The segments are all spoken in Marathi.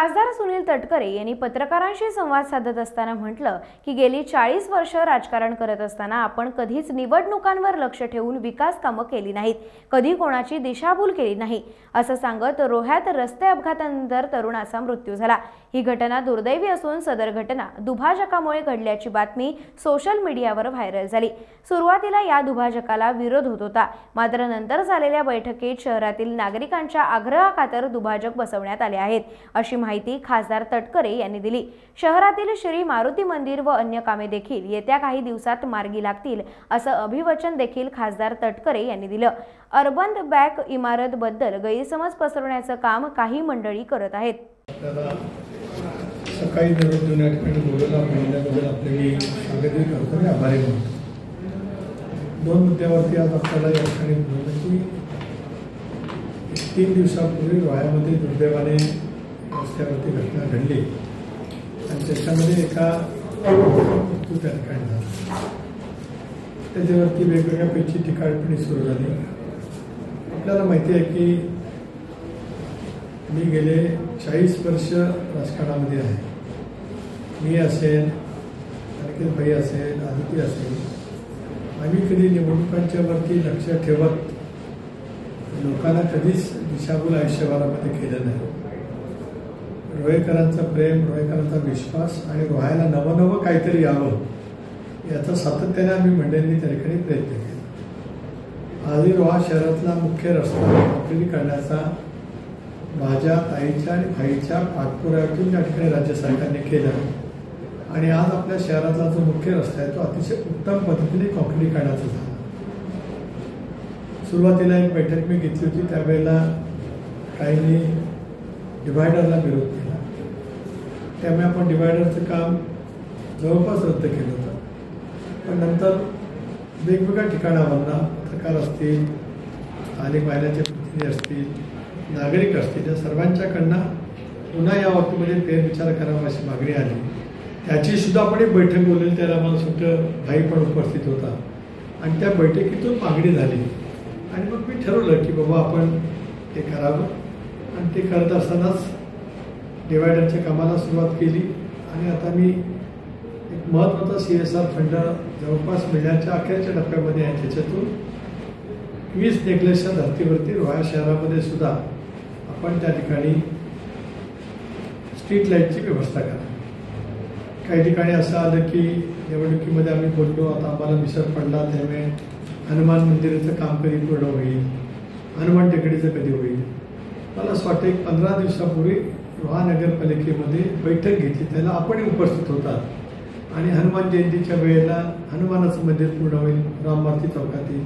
खासदार सुनील तटकरे यांनी पत्रकारांशी संवाद साधत असताना म्हटलं की गेली 40 वर्ष राजकारण करत असताना आपण कधीच निवडणुकांवर लक्ष ठेवून विकास कामं केली नाहीत, कधी कोणाची दिशाभूल केली नाही असं सांगत रोह्यात रस्ते अपघातानंतर तरुणाचा मृत्यू झाला। ही घटना दुर्दैवी असून सदर घटना दुभाजकामुळे घडल्याची बातमी सोशल मीडियावर व्हायरल झाली। सुरुवातीला या दुभाजकाला विरोध होत होता, मात्र नंतर झालेल्या बैठकीत शहरातील नागरिकांच्या आग्रहाखातर दुभाजक बसवण्यात आले आहेत अशी माहिती खासदार तटकरे यांनी दिली। शहरातील श्री मारुती मंदिर व अन्य कामे देखील येत्या काही दिवसात मार्गी लागतील असं अभिवचन देखील खासदार तटकरे यांनी दिलं। अर्बन बँक इमारत बद्दल गैरसमज पसरवण्याचं काम काही मंडळी करत आहेत। सकाळी निरोप या ठिकाणी बोलायला मिळाल्याबद्दल आपले मी स्वागत करतो आणि आभारी मानतो। दोन मुद्द्यावरती आज आपल्याला या ठिकाणी बोललं की 3 दिवसापूर्वी रोह्यामध्ये दुर्दैवाने रस्त्यावरती घटना घडली आणि त्याच्यामध्ये एका मृत्यू त्या ठिकाणी झाला। त्याच्यावरती वेगवेगळ्या पैकी टीकाटिप्पणी सुरू झाली। आपल्याला माहिती आहे की मी गेले 40 वर्ष राजकारणामध्ये आहे। मी असेल, अनिकेत भाई असेल, आदिती असेल, आम्ही कधी निवडणुकांच्या वरती लक्ष ठेवत लोकांना कधीच दिशाभूल आयुष्यभरामध्ये केलं नाही। रोहेकरांचं प्रेम, रोहेकरांचा विश्वास आणि रोह्याला नवं काहीतरी यावं याचा सातत्याने आम्ही मंडळींनी त्या ठिकाणी प्रयत्न केला। आजही रोहा शहरातला मुख्य रस्ता कॉन्क्रीट करण्याचा माझ्या ताईच्या आणि भाईच्या पाठपुराव्यातून त्या ठिकाणी राज्य सरकारने केलं आणि आज आपल्या शहराचा जो मुख्य रस्ता आहे तो अतिशय उत्तम पद्धतीने कॉन्क्रीट करण्याचा झाला। सुरुवातीला एक बैठक मी घेतली होती, त्यावेळेला काहींनी डिव्हायडरला विरोध केला, त्यामुळे आपण डिव्हायडरचं काम जवळपास रद्द केलं होतं। पण नंतर वेगवेगळ्या ठिकाणावरना पत्रकार असतील, स्थानिक महिलांचे प्रतिनिधी असतील, नागरिक असतील, या सर्वांच्याकडनं पुन्हा या बाबतीमध्ये फेरविचार करावा अशी मागणी आली। त्याची सुद्धा आपण एक बैठक बोलली, त्याला मला सुद्धा भाई पण उपस्थित होता आणि त्या बैठकीतून मागणी झाली आणि मग मी ठरवलं की बाबा आपण ते करावं आणि ते करत असतानाच डिव्हायडरच्या कामाला सुरुवात केली आणि आता मी एक महत्त्वाचा CSR फंड जवळपास मिळण्याच्या अखेरच्या टप्प्यामध्ये आहे। त्याच्यातून 20 नेकलेसच्या धर्तीवरती रोहा शहरामध्ये सुद्धा आपण त्या ठिकाणी स्ट्रीट लाईटची व्यवस्था करा। काही ठिकाणी असं आलं की निवडणुकीमध्ये आम्ही बोललो, आता आम्हाला विसर पडला, त्यामुळे हनुमान मंदिराचं काम कधी पूर्ण होईल, हनुमान टेकडीचं कधी होईल। मला असं वाटतं एक 15 दिवसापूर्वी रोहा नगरपालिकेमध्ये बैठक घेतली, त्याला आपण उपस्थित होतात आणि हनुमान जयंतीच्या वेळेला हनुमानाचं मंदिर पूर्ण होईल, राममाती चौकातील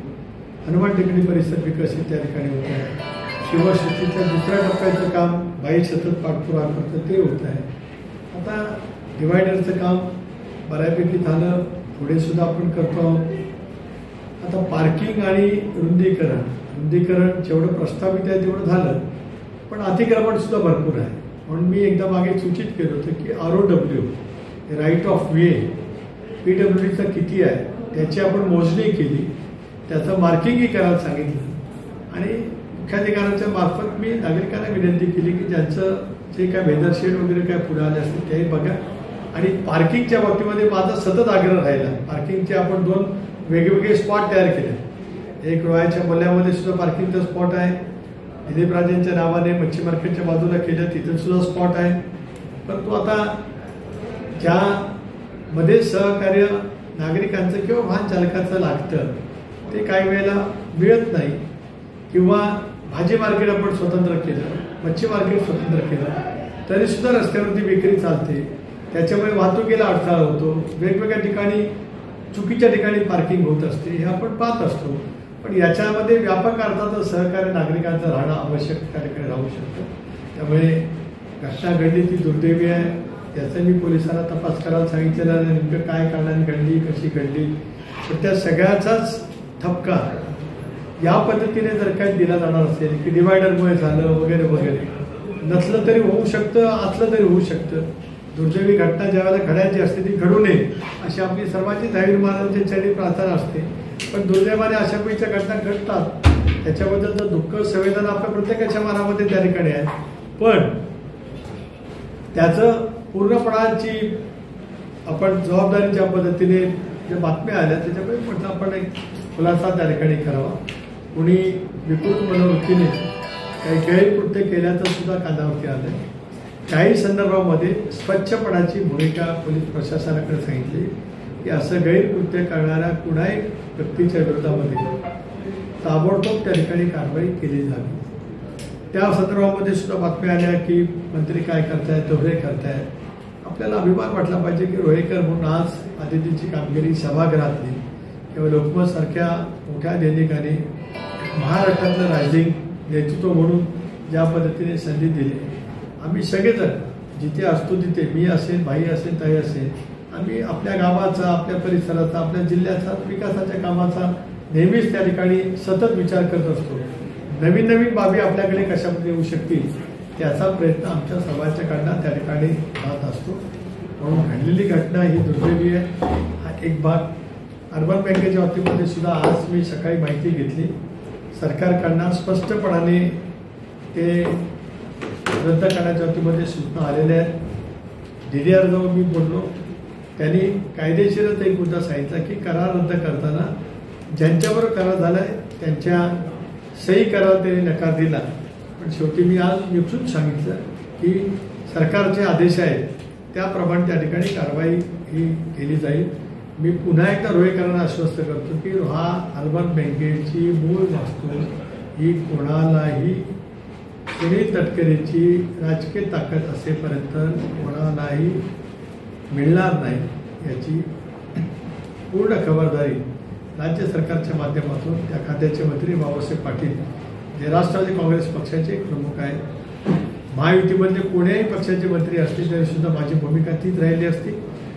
हनुमान टेकडी परिसर विकसित त्या ठिकाणी होत आहे। शिवशक्तीच्या दुसऱ्या टप्प्याचं काम भाई सतत पाठपुरावा करतं ते होत आहे। आता डिव्हायडरचं काम बऱ्यापैकी झालं, पुढे सुद्धा आपण करतो आहोत। आता पार्किंग आणि रुंदीकरण जेवढं प्रस्तावित आहे तेवढं झालं, पण अतिक्रमण सुद्धा भरपूर आहे। म्हणून मी एकदा मागे सूचित केलं होतं की ROW राईट ऑफ वे PWDचं किती आहे त्याची आपण मोजणी केली, त्याचं मार्किंगही करायला सांगितलं आणि मुख्याधिकाऱ्यांच्या मार्फत मी नागरिकांना विनंती केली की ज्यांचं जे काय वेदरशेड वगैरे काय पुढे आले असतील तेही बघा आणि पार्किंगच्या बाबतीमध्ये माझा सतत आग्रह राहिला। पार्किंगचे आपण 2 वेगवेगळे स्पॉट तयार केले, एक रोह्याच्या मल्ल्यामध्ये सुद्धा पार्किंगचा स्पॉट आहे, दिलीप राजेंच्या नावाने मच्छी मार्केटच्या बाजूला केलं तिथं सुद्धा स्पॉट आहे। परंतु आता ज्यामध्ये सहकार्य नागरिकांचं किंवा वाहन चालकाचं लागतं ते काही वेळेला मिळत नाही किंवा भाजी मार्केट आपण स्वतंत्र केलं, मच्छी मार्केट स्वतंत्र केलं तरी सुद्धा रस्त्यावरती विक्री चालते, त्याच्यामुळे वाहतुकीला अडथळा होतो, वेगवेगळ्या ठिकाणी चुकीच्या ठिकाणी पार्किंग होत असते, हे आपण पाहत असतो। पण याच्यामध्ये व्यापक अर्थाचं सहकार्य नागरिकांचं राहणं आवश्यक त्या ठिकाणी राहू शकतं। त्यामुळे घटना घडली ती दुर्दैवी आहे, त्याचा मी पोलिसांना तपास करायला सांगितलेला आहे, नेमकं काय कारणाने घडली, कशी घडली, पण त्या सगळ्याचाच ठपका या पद्धतीने जर काही दिला जाणार असेल की डिव्हायडरमुळे झालं वगैरे वगैरे, नसलं तरी होऊ शकतं, असलं तरी होऊ शकतं। दुर्दैवी घटना ज्यावेळेला घडायची असते ती घडू नये अशी आपली सर्वांची जाहीर महाराजांच्या चरणी प्रार्थना असते, पण दुर्दैवाने अशा पैकीच्या घटना घडतात, त्याच्याबद्दलचं दुःख संवेदना आपल्या प्रत्येकाच्या मनामध्ये त्या ठिकाणी आहे। पण त्याचं पूर्णपणाची आपण जबाबदारी ज्या पद्धतीने ज्या बातम्या आल्या त्याच्यामुळे म्हटलं आपण एक खुलासा त्या ठिकाणी करावा. कुणी विकृत मनोवृत्तीने काही गैरकृत्य केल्याचं सुद्धा कानावरती आलं. काही संदर्भामध्ये स्वच्छपणाची भूमिका पोलीस प्रशासनाकडे सांगितली की असं गैरकृत्य करणाऱ्या कुणाही व्यक्तीच्या विरोधामध्ये ताबडतोब त्या ठिकाणी कारवाई केली जावी. त्या संदर्भामध्ये सुद्धा बातम्या आल्या की मंत्री काय करतायत, दोहरे करतायत. आपल्याला अभिमान वाटला पाहिजे की रोहेकर म्हणून आज आदितीची कामगिरी सभागृहातली किंवा लोकमत सारख्या मोठ्या दैनिकाने महाराष्ट्रातलं राजकीय नेतृत्व म्हणून ज्या पद्धतीने संधी दिली, आम्ही सगळेजण जिथे असतो तिथे, मी असेल, भाई असेल, ताई असेल, आम्ही आपल्या गावाचा, आपल्या परिसराचा, आपल्या जिल्ह्याचा विकासाच्या कामाचा नेहमीच त्या ठिकाणी सतत विचार करत असतो. नवीन नवीन बाबी आपल्याकडे कशामध्ये येऊ शकतील त्याचा प्रयत्न आमच्या सर्वांच्याकडनं त्या ठिकाणी राहत असतो. म्हणून घडलेली घटना ही दुर्दैवी आहे. हा एक भाग. अर्बन बँकेच्या बाबतीमध्ये सुद्धा आज मी सकाळी माहिती घेतली. सरकारकडनं स्पष्टपणाने ते रद्द करण्याच्या बाबतीमध्ये सूचना आलेल्या आहेत. DDR जवळ मी बोललो, त्यांनी कायदेशीरच एक मुद्दा सांगितला की करार रद्द करताना ज्यांच्याबरोबर करार झाला आहे त्यांच्या सही करार त्यांनी नकार दिला. पण शेवटी मी आज निपटून सांगितलं की सरकारचे आदेश आहेत त्याप्रमाणे त्या ठिकाणी कारवाई ही केली जाईल. मी पुन्हा एकदा रोहेकरांना आश्वस्त करतो की हा अर्बन बँकेची मूळ वास्तू ही कोणालाही कुणी तटकरीची राजकीय ताकद असेपर्यंत कोणालाही मिळणार नाही याची पूर्ण खबरदारी राज्य सरकारच्या माध्यमातून त्या खात्याचे मंत्री बाबासाहेब पाटील जे राष्ट्रवादी काँग्रेस पक्षाचे प्रमुख आहेत, महायुतीमध्ये कोण्याही पक्षाचे मंत्री असतील तरी सुद्धा माझी भूमिका तीच राहिली असती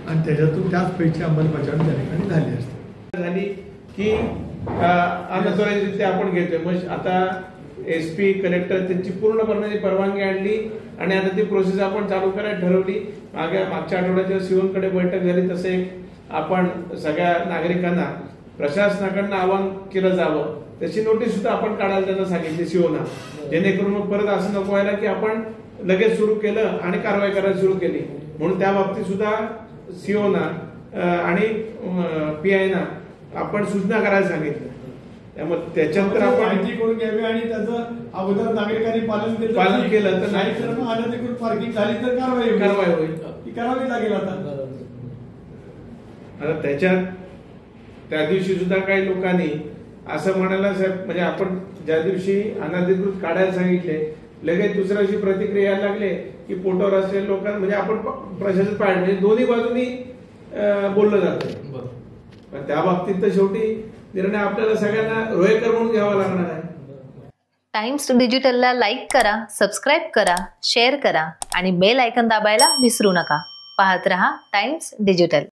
आणि त्याच्यातून त्याचपैकी अंमलबजावणी त्या ठिकाणी झाली असते. झाली की अनधिकृतरित्या आपण घेतोय. मग आता SP कलेक्टर त्यांची पूर्णपणे परवानगी आणली आणि आता ती प्रोसेस आपण चालू करायला ठरवली. मागच्या आठवड्यात सिओनकडे बैठक झाली. तसे आपण सगळ्या नागरिकांना प्रशासनाकडनं आवाहन केलं जावं. त्याची नोटीस सुद्धा आपण काढायला त्यांना सांगितली सिओना, जेणेकरून मग परत असं नको व्हायला की आपण लगेच सुरू केलं आणि कारवाई करायला सुरू केली. म्हणून त्या बाबतीत सुद्धा सिओना आणि PI ना आपण सूचना करायला सांगितलं. त्यामुळे त्याच्यानंतर आपण माहिती करून घ्यावी आणि त्याचं अगोदर नागरिकांनी पालन केलं तर नाही तर मग अनधिकृत पार्किंग झाली तर कारवाई होईल. ही करावी लागेल. आता त्याच्यात त्या दिवशी सुद्धा काही लोकांनी असं म्हणायला साहेब, म्हणजे आपण ज्या दिवशी अनधिकृत काढायला सांगितले लगेच दुसऱ्या दिवशी प्रतिक्रिया यायला लागले की पोटावर असलेल्या लोकांना म्हणजे आपण प्रशासन पाहिजे, म्हणजे दोन्ही बाजूनी बोललं जातं. पण त्या बाबतीत तर शेवटी निर्णय आपल्याला सगळ्यांना रोहेकर म्हणून घ्यावा लागणार आहे. टाइम्स डिजिटलला लाईक करा, सबस्क्राईब करा, शेअर करा आणि बेल आयकॉन दाबायला विसरू नका. पाहत रहा टाइम्स डिजिटल.